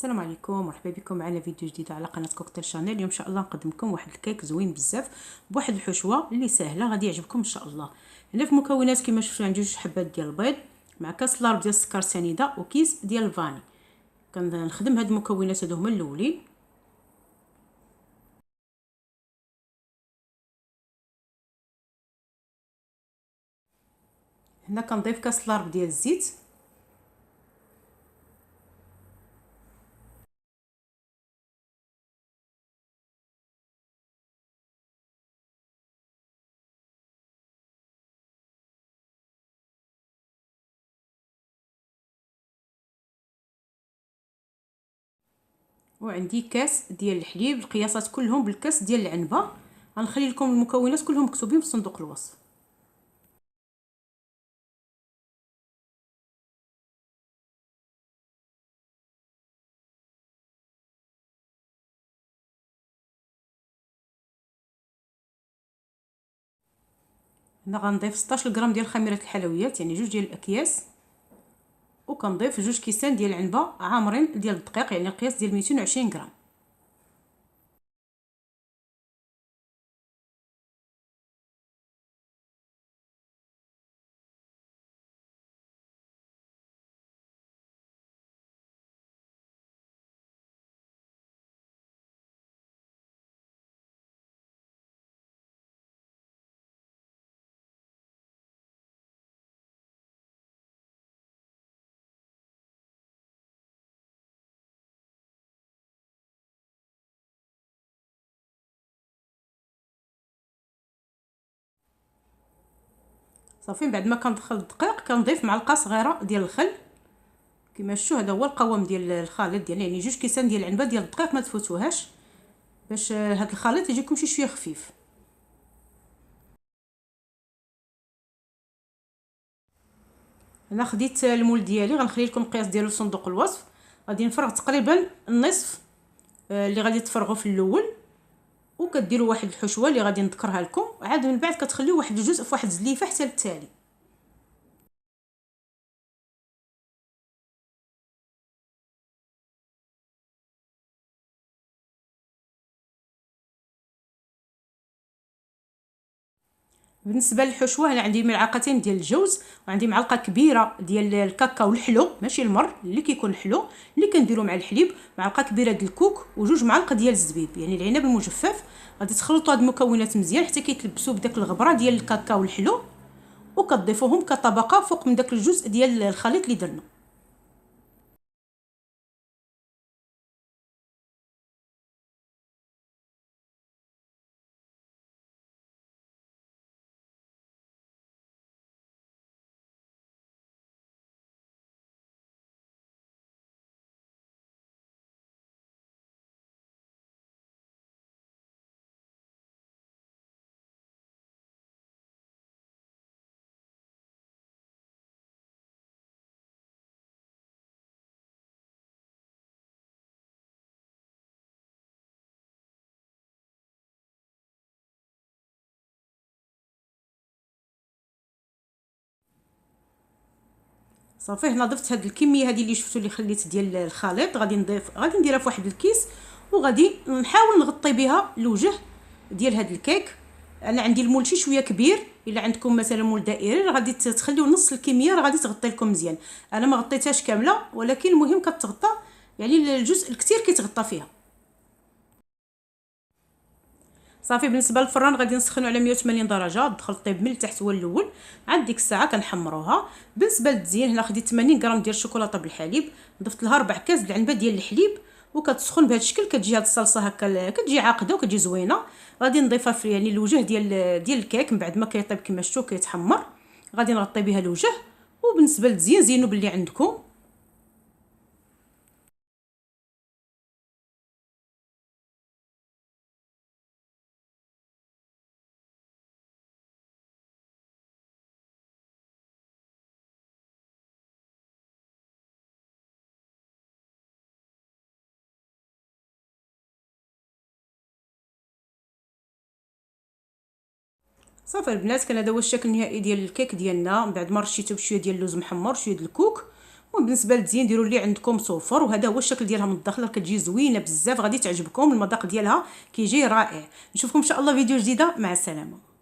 السلام عليكم، مرحبا بكم معنا فيديو جديد على قناه كوكتيل شانيل. اليوم ان شاء الله نقدم لكم واحد الكيك زوين بزاف بواحد الحشوه اللي سهله غادي يعجبكم ان شاء الله. هنا في المكونات كما شفتوا عندي 2 حبات ديال البيض مع كاس لارب ديال السكر سنيده وكيس ديال الفاني. كنخدم هاد المكونات هادو هما الاولين. هنا كنضيف كاس لارب ديال الزيت، وعندي كاس ديال الحليب. القياسات كلهم بالكاس ديال العنبه. غنخلي لكم المكونات كلهم مكتوبين في صندوق الوصف. هنا غنضيف 16 غرام ديال خميره الحلويات، يعني 2 ديال الاكياس، وكنضيف 2 كيسان ديال العنبه عامرين ديال الدقيق، يعني القياس ديال 220 غرام. صافي، من بعد ما كندخل الدقيق كنضيف معلقه صغيره ديال الخل. كما شفتوا هذا هو القوام ديال الخليط ديالنا، يعني 2 كيسان ديال العنبه ديال الدقيق، ما تفوتوهاش باش هذا الخليط يجيكم شي شويه خفيف. انا خديت المول ديالي، غنخلي لكم القياس ديالو في صندوق الوصف. غادي نفرغ تقريبا النصف اللي غادي تفرغوا في الاول، وكديروا واحد الحشوه اللي غادي نذكرها لكم، عاد من بعد كتخليو واحد الجزء في واحد الزليفه حتى للتالي. بالنسبه للحشوه انا عندي ملعقتين ديال الجوز، وعندي معلقه كبيره ديال الكاكاو الحلو ماشي المر اللي كيكون الحلو اللي كنديروا مع الحليب، معلقه كبيره ديال الكوك، وجوج معالق ديال الزبيب يعني العنب المجفف. غادي تخلطوا هاد المكونات مزيان حتى كيتلبسوا بداك الغبره ديال الكاكاو الحلو، وكتضيفوهم كطبقه فوق من داك الجزء ديال الخليط اللي درنا. صافي، هنا ضفت هاد الكميه هذه اللي شفتوا اللي خليت ديال الخليط، غادي نديرها في واحد الكيس، وغادي نحاول نغطي بها الوجه ديال هاد الكيك. انا عندي المول شي شويه كبير، الا عندكم مثلا مول دائري غادي تخليو نص الكميه غادي تغطي لكم مزيان. انا ما غطيتهاش كامله، ولكن المهم كتغطى، يعني الجزء الكثير كيتغطى فيها. صافي، بالنسبه للفران غادي نسخنو على 180 درجه، دخل طيب من التحت هو الاول. عاد ديك الساعه كنحمروها. بالنسبه للتزيين هنا خديت 80 غرام ديال الشوكولاته بالحليب، ضفت لها 4 كاس د العنبه ديال الحليب، وكتسخن بهذا الشكل. كتجي هاد الصلصه هكا كتجي عاقده وكتجي زوينه. غادي نضيفها في يعني الوجه ديال الكيك من بعد ما كيطيب كما شفتوا كيتحمر. غادي نغطي بها الوجه. وبالنسبه للتزيين زينوا باللي عندكم. صافي البنات، كان هذا هو الشكل النهائي ديال الكيك ديالنا من بعد ما رشيته بشويه ديال اللوز محمر، شويه ديال الكوك، وبالنسبه للتزيين ديروا اللي عندكم صفر. وهذا هو الشكل ديالها من الداخل، كتجي زوينه بزاف، غادي تعجبكم، المذاق ديالها كيجي رائع. نشوفكم ان شاء الله فيديو جديده، مع السلامه.